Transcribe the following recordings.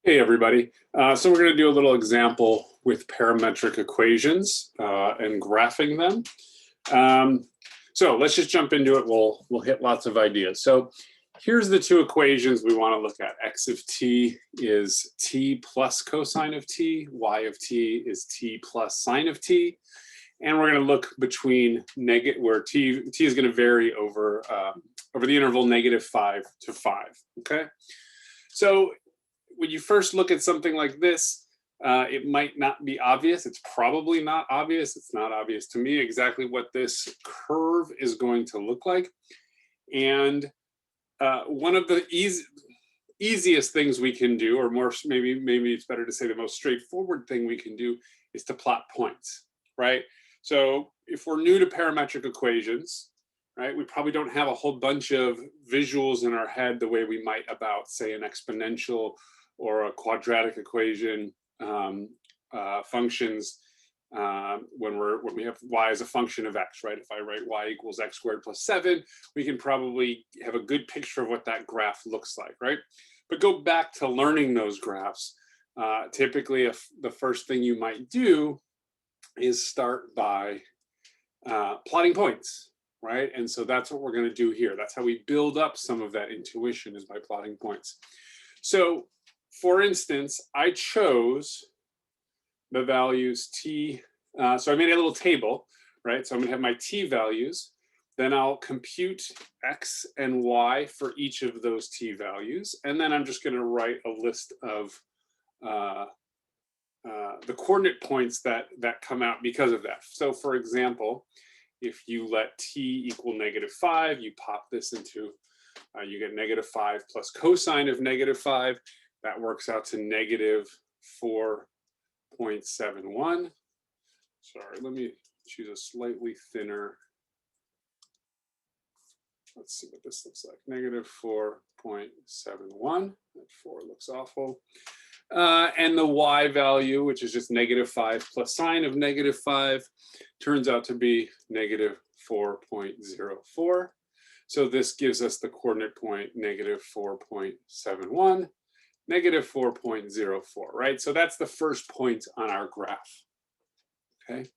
Hey everybody. So we're going to do a little example with parametric equations and graphing them. So let's just jump into it. We'll hit lots of ideas. So here's the two equations we want to look at. X of t is t plus cosine of t. Y of t is t plus sine of t. And we're going to look between where t is going to vary over the interval -5 to 5. Okay. So when you first look at something like this, it might not be obvious. It's probably not obvious. It's not obvious to me exactly what this curve is going to look like. And one of the easiest things we can do, or more, maybe it's better to say the most straightforward thing we can do, is to plot points, right? So if we're new to parametric equations, right, we probably don't have a whole bunch of visuals in our head the way we might about, say, an exponential or a quadratic equation functions when we have y as a function of x, right? If I write y equals x squared plus 7, we can probably have a good picture of what that graph looks like, right? But go back to learning those graphs. Typically, the first thing you might do is start by plotting points, right? And so that's what we're going to do here. That's how we build up some of that intuition, is by plotting points. So for instance, I chose the values t, so I made a little table, right? So I'm gonna have my t values, then I'll compute x and y for each of those t values, and then I'm just gonna write a list of the coordinate points that come out because of that. So for example, if you let t equal -5, you pop this into, you get -5 plus cosine of -5. That works out to -4.71. Sorry, let me choose a slightly thinner. Let's see what this looks like. -4.71. That 4 looks awful. And the y value, which is just -5 plus sine of -5, turns out to be -4.04. So this gives us the coordinate point -4.71. -4.04, right? So that's the first point on our graph, okay?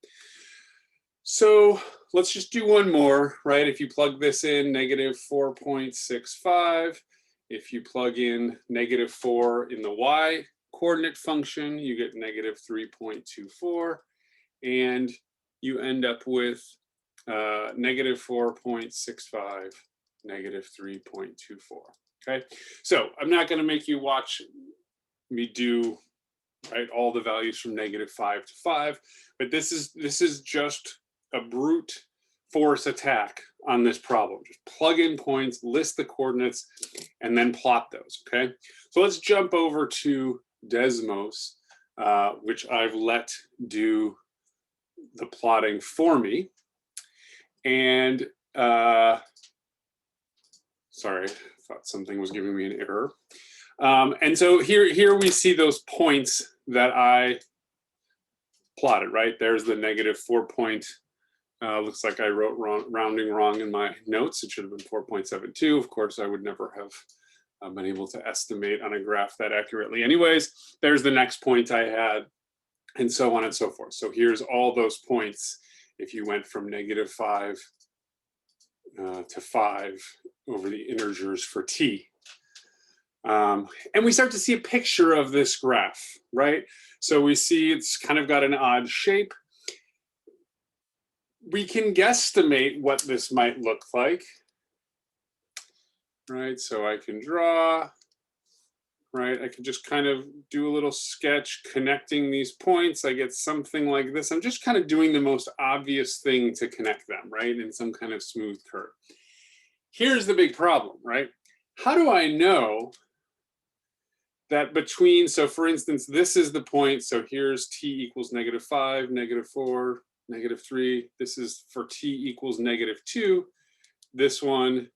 So let's just do one more, right? If you plug this in, -4.65, if you plug in -4 in the y coordinate function, you get -3.24, and you end up with -4.65, -3.24. Okay, so I'm not going to make you watch me do, right, all the values from -5 to 5, but this is just a brute force attack on this problem. Just plug in points, list the coordinates, and then plot those. Okay, so let's jump over to Desmos, which I've let do the plotting for me. And sorry, thought something was giving me an error. And so here we see those points that I plotted, right? There's the -4 point. Looks like I wrote rounding wrong in my notes. It should have been 4.72. Of course, I would never have been able to estimate on a graph that accurately. Anyways, there's the next point I had, and so on and so forth. So here's all those points if you went from -5 to 5 over the integers for t. And we start to see a picture of this graph, right? So we see it's kind of got an odd shape. We can guesstimate what this might look like, right? So I can draw, right? I can just kind of do a little sketch connecting these points. I get something like this. I'm just kind of doing the most obvious thing to connect them, right? In some kind of smooth curve. Here's the big problem, right? How do I know that between, so for instance, this is the point, so here's t equals -5, -4, -3. This is for t equals -2. This one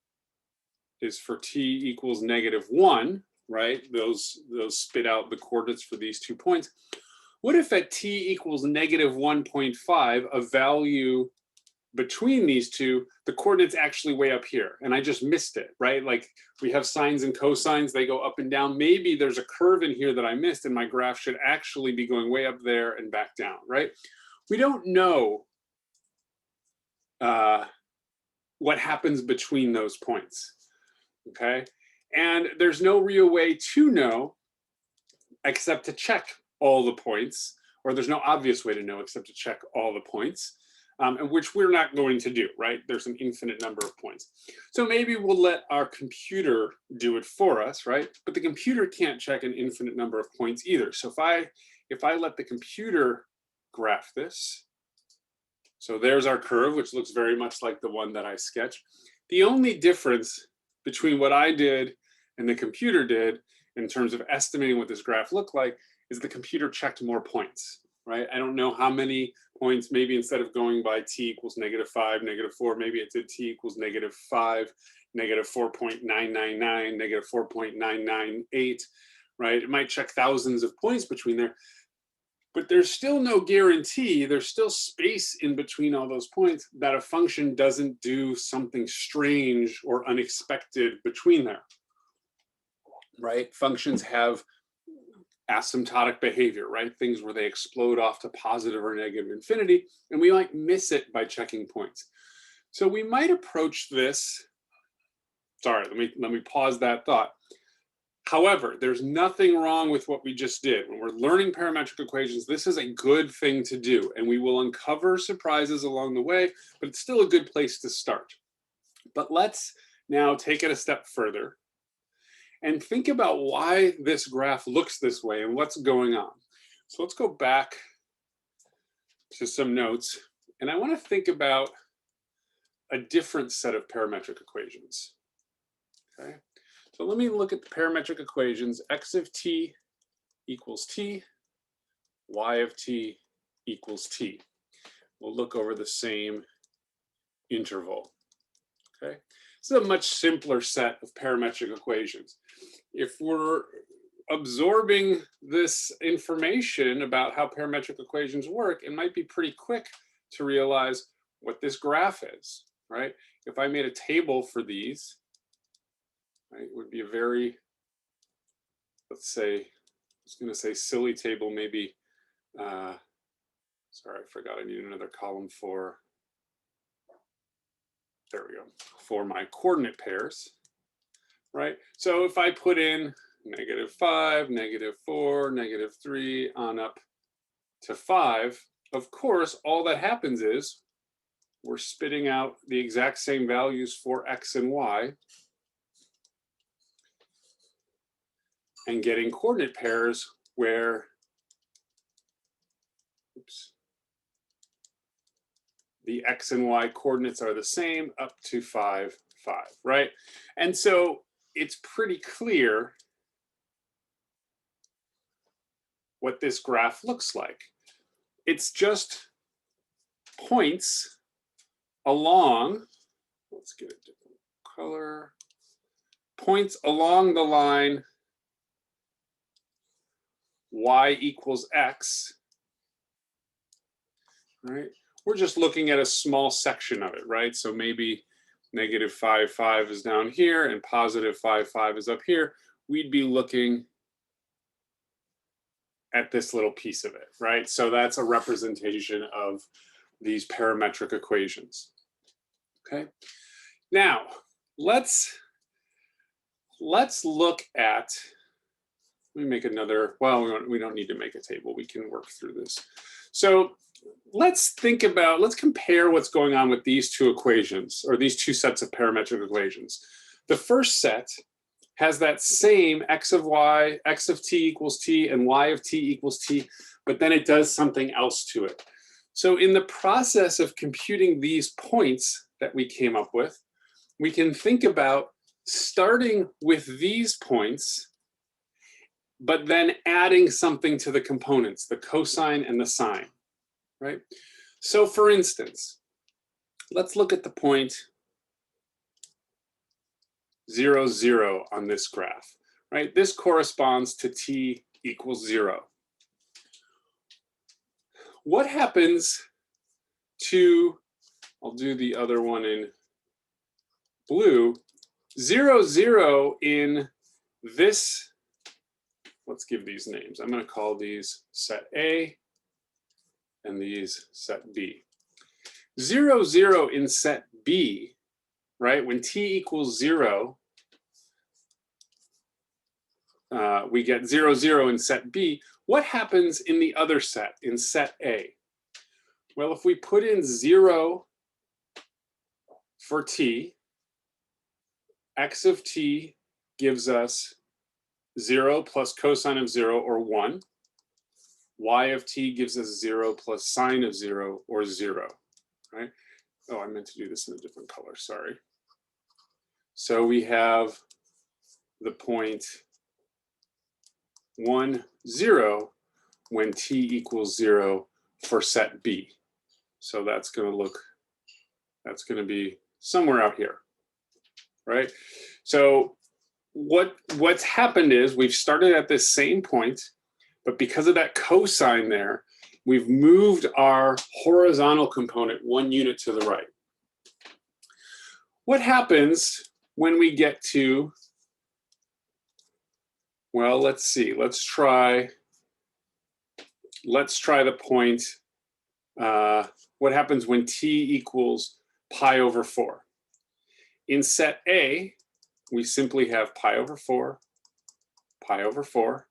is for t equals -1, right? Those spit out the coordinates for these 2 points. What if at t equals -1.5, a value between these two, the coordinate's actually way up here, and I just missed it, right? Like we have sines and cosines, they go up and down. Maybe there's a curve in here that I missed, and my graph should actually be going way up there and back down, right? We don't know what happens between those points, okay? And there's no real way to know except to check all the points, or there's no obvious way to know except to check all the points. And which we're not going to do, right? There's an infinite number of points. So maybe we'll let our computer do it for us, right? But the computer can't check an infinite number of points either. So if I let the computer graph this, so there's our curve, which looks very much like the one that I sketched. The only difference between what I did and the computer did in terms of estimating what this graph looked like is the computer checked more points, right? I don't know how many points. Maybe instead of going by t equals -5, -4, maybe it did t equals -5, -4.999, -4.998, right? It might check thousands of points between there, but there's still no guarantee, there's still space in between all those points that a function doesn't do something strange or unexpected between there, right? Functions have asymptotic behavior, right? Things where they explode off to positive or negative infinity, and we might miss it by checking points. So we might approach this, sorry, let me pause that thought. However, there's nothing wrong with what we just did. When we're learning parametric equations, this is a good thing to do, and we will uncover surprises along the way, but it's still a good place to start. But let's now take it a step further and think about why this graph looks this way and what's going on. So let's go back to some notes, and I want to think about a different set of parametric equations, okay? So let me look at the parametric equations. X of t equals t, y of t equals t. We'll look over the same interval, okay? This is a much simpler set of parametric equations. If we're absorbing this information about how parametric equations work, it might be pretty quick to realize what this graph is, right? If I made a table for these, right, it would be a very, let's say, I was going to say silly table, maybe, sorry, I forgot I need another column for, there we go, for my coordinate pairs, right? So if I put in -5, -4, -3 on up to 5, of course, all that happens is we're spitting out the exact same values for x and y and getting coordinate pairs where, oops, the x and y coordinates are the same up to 5, 5, right? And so it's pretty clear what this graph looks like. It's just points along, let's get a different color, points along the line y equals x, right? We're just looking at a small section of it, right? So maybe -5, 5 is down here and +5, 5 is up here. We'd be looking at this little piece of it, right? So that's a representation of these parametric equations, okay? Now, let's look at, let me make another, well, we don't need to make a table. We can work through this. So let's compare what's going on with these two equations, or these two sets of parametric equations. The first set has that same x of t equals t and y of t equals t, but then it does something else to it. So in the process of computing these points that we came up with, we can think about starting with these points, but then adding something to the components, the cosine and the sine, right? So for instance, let's look at the point 0, 0 on this graph, right? This corresponds to t equals 0. What happens to I'll do the other one in blue. 0, 0 in this, let's give these names. I'm going to call these set A and these set B. 0, 0 in set B, right? When t equals 0, we get 0, 0 in set B. What happens in the other set, in set A? Well, if we put in 0 for t, x of t gives us 0 plus cosine of 0, or 1. Y of t gives us 0 plus sine of 0, or 0, right? Oh, I meant to do this in a different color, sorry. So we have the point 1, 0 when t equals 0 for set B. So that's going to be somewhere out here, right? So what's happened is we've started at this same point, but because of that cosine there, we've moved our horizontal component 1 unit to the right. What happens when we get to, well, let's see, let's try the point, what happens when t equals pi over 4? In set A, we simply have pi over 4, pi over 4.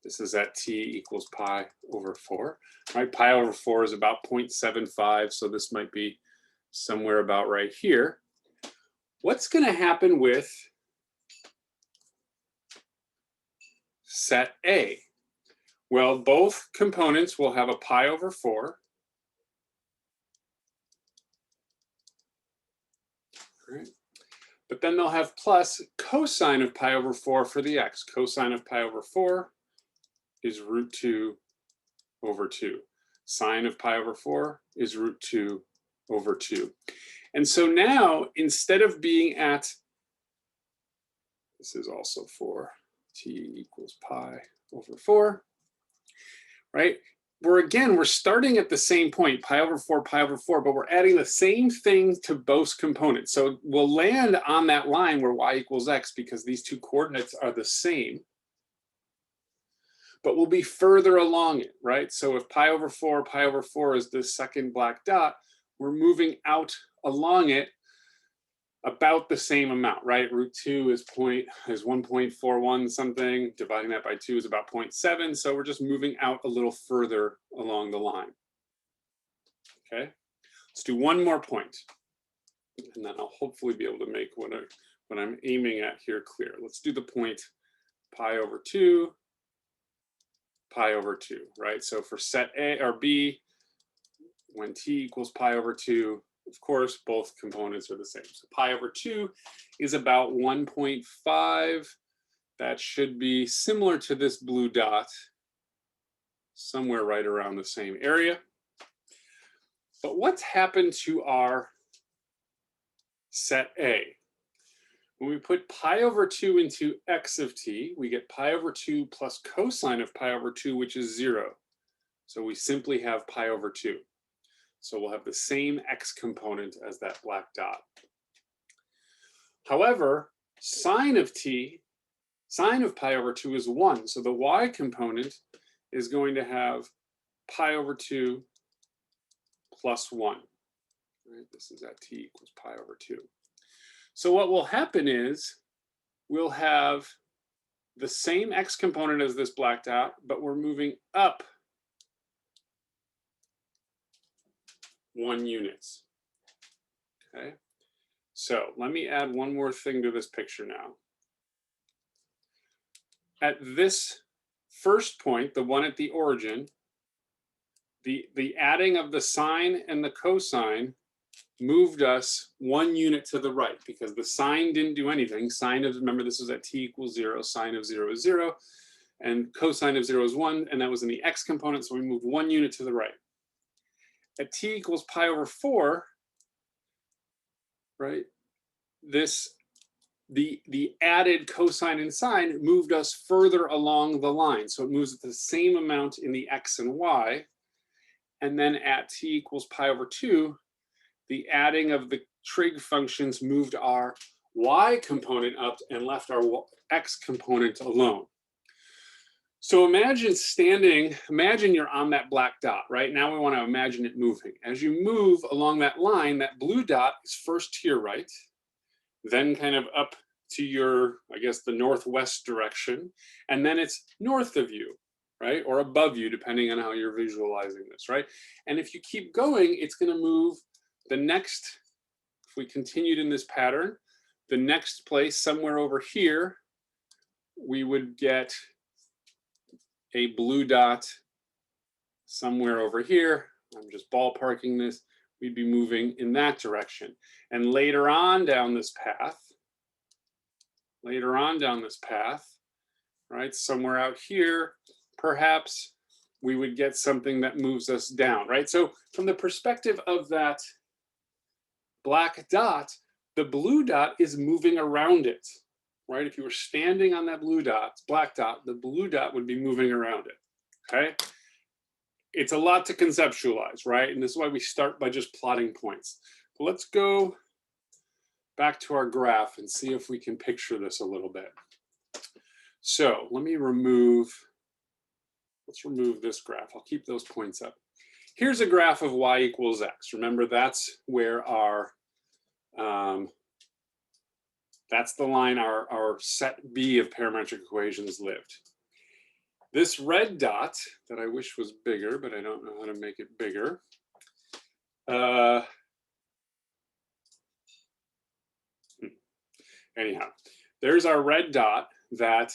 This is at t equals pi over 4, right? Pi over 4 is about 0.75, so this might be somewhere about right here. What's going to happen with set A? Well, both components will have a pi over 4. Right? But then they'll have plus cosine of pi over 4 for the x. Cosine of pi over 4 is root 2 over 2. Sine of pi over 4 is root 2 over 2. And so now, instead of being at, this is also for t equals pi over 4, right? We're starting at the same point, pi over 4, but we're adding the same thing to both components. So we'll land on that line where y equals x because these two coordinates are the same, but we'll be further along it, right? So if pi over 4 is the second black dot, we're moving out along it about the same amount, right? Root 2 is 1.41 something, dividing that by 2 is about 0.7, so we're just moving out a little further along the line. Okay, let's do one more point, and then I'll hopefully be able to make what I'm aiming at here clear. Let's do the point pi over 2, pi over 2, right? So for set A or B, when t equals pi over 2, of course, both components are the same. So pi over 2 is about 1.5. That should be similar to this blue dot, somewhere right around the same area. But what's happened to our set A? When we put pi over 2 into x of t, we get pi over 2 plus cosine of pi over 2, which is 0. So we simply have pi over 2. So we'll have the same x component as that black dot. However, sine of pi over 2 is 1. So the y component is going to have pi over 2 plus 1. Right? This is at t equals pi over 2. So what will happen is we'll have the same x component as this black dot, but we're moving up 1 units. Okay, so let me add one more thing to this picture now. At this first point, the one at the origin, the adding of the sine and the cosine moved us 1 unit to the right because the sine didn't do anything. Sine of, remember this was at t equals 0, sine of 0 is 0, and cosine of 0 is 1, and that was in the x component, so we moved 1 unit to the right. At t equals pi over 4, right, the added cosine and sine moved us further along the line. So it moves the same amount in the x and y. And then at t equals pi over 2, the adding of the trig functions moved our y component up and left our x component alone. So imagine you're on that black dot, right? Now we want to imagine it moving. As you move along that line, that blue dot is first to your right, then kind of up to your, I guess, the northwest direction, and then it's north of you, right? Or above you, depending on how you're visualizing this, right? And if you keep going, it's going to move the next, if we continued in this pattern, the next place somewhere over here, we would get a blue dot somewhere over here. I'm just ballparking this. We'd be moving in that direction. And later on down this path, right, somewhere out here, perhaps we would get something that moves us down, right? So from the perspective of that black dot, the blue dot is moving around it, right? If you were standing on that blue dot, black dot, the blue dot would be moving around it, okay? It's a lot to conceptualize, right? And this is why we start by just plotting points. But let's go back to our graph and see if we can picture this a little bit. So let's remove this graph. I'll keep those points up. Here's a graph of y equals x. Remember, that's where our, that's the line our set B of parametric equations lived. This red dot that I wish was bigger, but I don't know how to make it bigger. Anyhow, there's our red dot that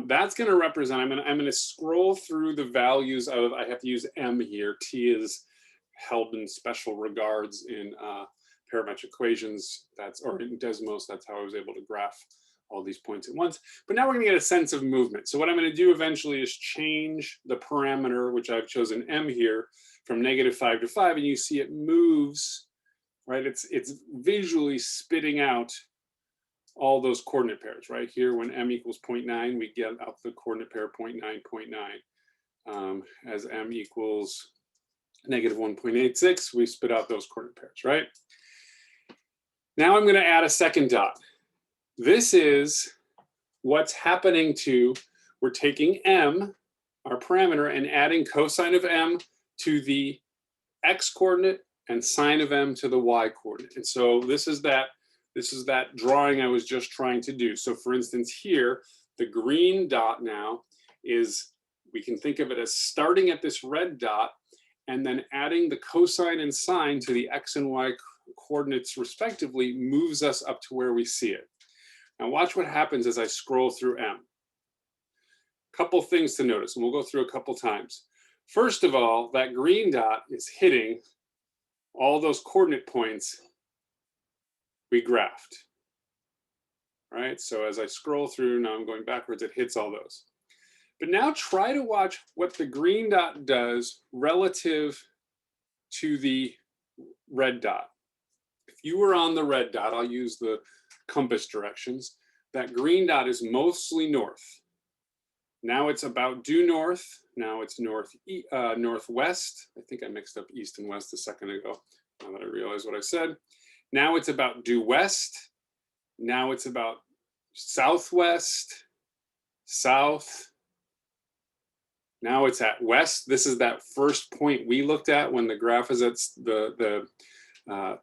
that's going to represent. I'm going to scroll through the values of. I have to use m here. T is held in special regards in parametric equations. Or in Desmos. That's how I was able to graph all these points at once. But now we're going to get a sense of movement. So what I'm going to do eventually is change the parameter, which I've chosen m here, from -5 to 5, and you see it moves. Right? It's visually spitting out all those coordinate pairs, right? Here, when m equals 0.9, we get out the coordinate pair 0.9, 0.9. As m equals -1.86, we spit out those coordinate pairs, right? Now I'm going to add a second dot. This is what's happening to, we're taking m, our parameter, and adding cosine of m to the x coordinate and sine of m to the y coordinate. And so this is that drawing I was just trying to do. So for instance, here, the green dot now is, we can think of it as starting at this red dot and then adding the cosine and sine to the x and y coordinates respectively moves us up to where we see it. Now watch what happens as I scroll through m. Couple things to notice, and we'll go through a couple times. First of all, that green dot is hitting all those coordinate points we graphed, right? So as I scroll through, now I'm going backwards, it hits all those. But now try to watch what the green dot does relative to the red dot. If you were on the red dot, I'll use the compass directions, that green dot is mostly north. Now it's about due north. Now it's northwest. I think I mixed up east and west a second ago, now that I realize what I said. Now it's about due west. Now it's about southwest, south. Now it's at west. This is that first point we looked at when the graph is at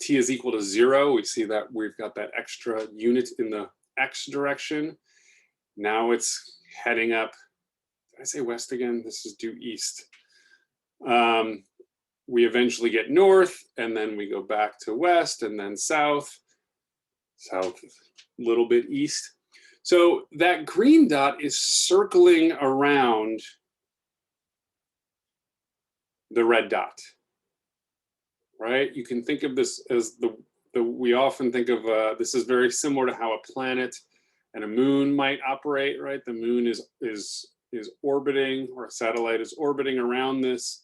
t is equal to 0. We see that we've got that extra unit in the x direction. Now it's heading up. Did I say west again? This is due east. We eventually get north, and then we go back to west, and then south, a little bit east. So that green dot is circling around the red dot, right? You can think of this as we often think of, this is very similar to how a planet and a moon might operate, right? The moon is orbiting, or a satellite is orbiting around this,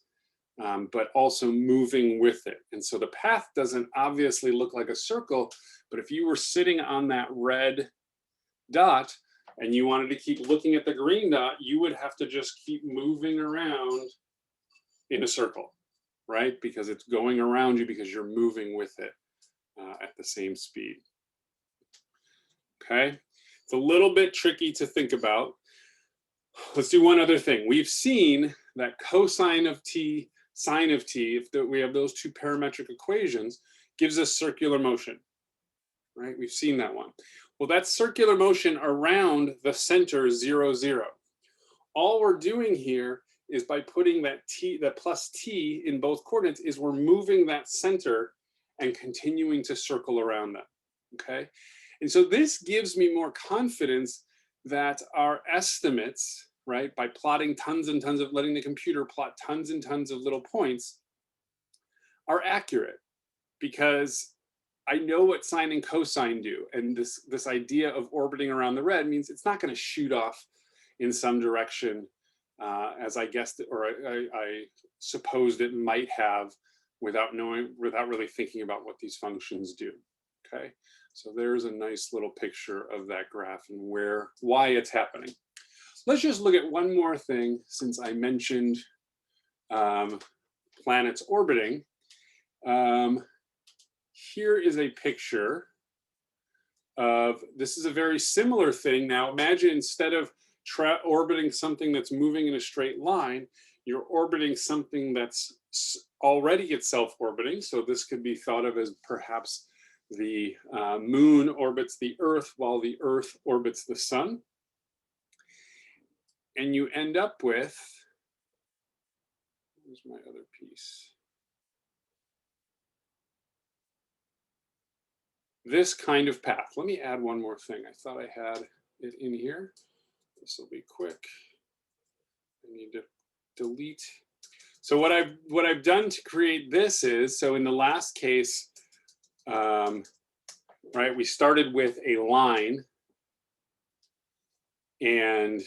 but also moving with it. And so the path doesn't obviously look like a circle, but if you were sitting on that red dot and you wanted to keep looking at the green dot, you would have to just keep moving around in a circle, right? Because it's going around you because you're moving with it at the same speed. Okay, it's a little bit tricky to think about. Let's do one other thing. We've seen that cosine of t, sine of t, if we have those two parametric equations, gives us circular motion, right? We've seen that one. Well, that's circular motion around the center 0, 0. All we're doing here is by putting that t, that plus t in both coordinates, is we're moving that center and continuing to circle around them, okay? And so this gives me more confidence that our estimates, right, by plotting tons and tons of, letting the computer plot tons and tons of little points, are accurate, because I know what sine and cosine do. And this idea of orbiting around the red means it's not going to shoot off in some direction as I guessed it, or I supposed it might have, without really thinking about what these functions do. Okay, so there's a nice little picture of that graph and why it's happening. Let's just look at one more thing, since I mentioned planets orbiting. Here is a picture of, this is a very similar thing. Now imagine, instead of orbiting something that's moving in a straight line, you're orbiting something that's already itself orbiting. So this could be thought of as perhaps the moon orbits the Earth while the Earth orbits the sun. And you end up with, where's my other piece? This kind of path. Let me add one more thing. I thought I had it in here. This will be quick. I need to delete. So what I've done to create this is, so in the last case, right, we started with a line and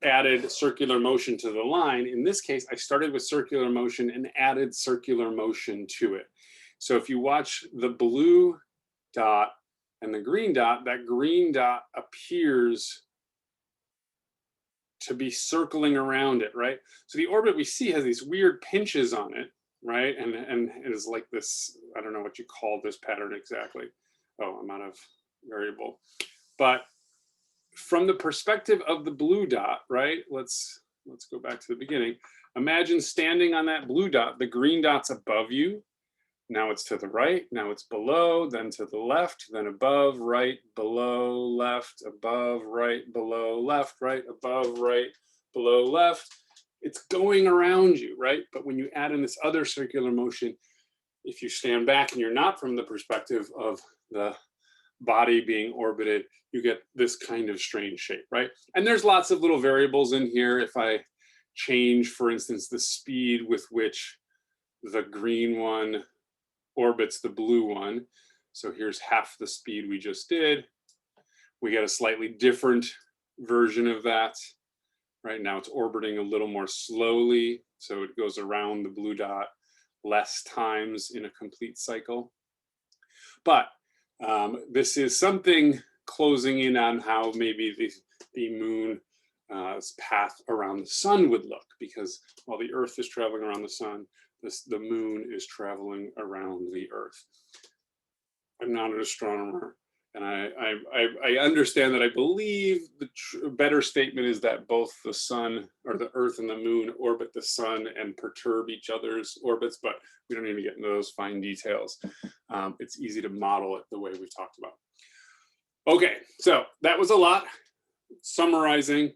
added circular motion to the line. In this case, I started with circular motion and added circular motion to it. So if you watch the blue dot and the green dot, that green dot appears to be circling around it, right? So the orbit we see has these weird pinches on it, right? And it is like this, I don't know what you call this pattern exactly. Oh, I'm out of variable. But from the perspective of the blue dot, right? Let's go back to the beginning. Imagine standing on that blue dot, the green dot's above you. Now it's to the right, now it's below, then to the left, then above, right, below, left, above, right, below, left, right, above, right, below, left. It's going around you, right? But when you add in this other circular motion, if you stand back and you're not from the perspective of the body being orbited, you get this kind of strange shape, right? And there's lots of little variables in here. If I change, for instance, the speed with which the green one orbits the blue one, so here's half the speed we just did, we get a slightly different version of that. Right now it's orbiting a little more slowly, so it goes around the blue dot less times in a complete cycle. But this is something closing in on how maybe the moon's path around the sun would look, because while the Earth is traveling around the sun, the moon is traveling around the Earth. I'm not an astronomer, and I understand that I believe the better statement is that both the sun, or the Earth and the moon, orbit the sun and perturb each other's orbits, but we don't need to get into those fine details. It's easy to model it the way we've talked about. Okay, so that was a lot. Summarizing,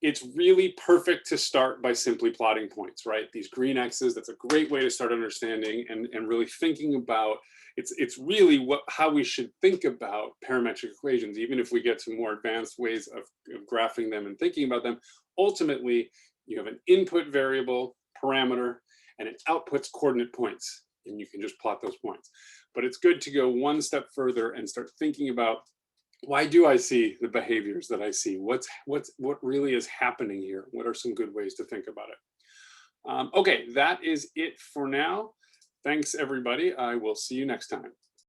it's really perfect to start by simply plotting points, right? These green X's, that's a great way to start understanding and really thinking about, it's really how we should think about parametric equations, even if we get to more advanced ways of graphing them and thinking about them. Ultimately, you have an input variable, parameter, and it outputs coordinate points, and you can just plot those points. But it's good to go one step further and start thinking about, why do I see the behaviors that I see? What really is happening here? What are some good ways to think about it? Okay, that is it for now. Thanks, everybody. I will see you next time.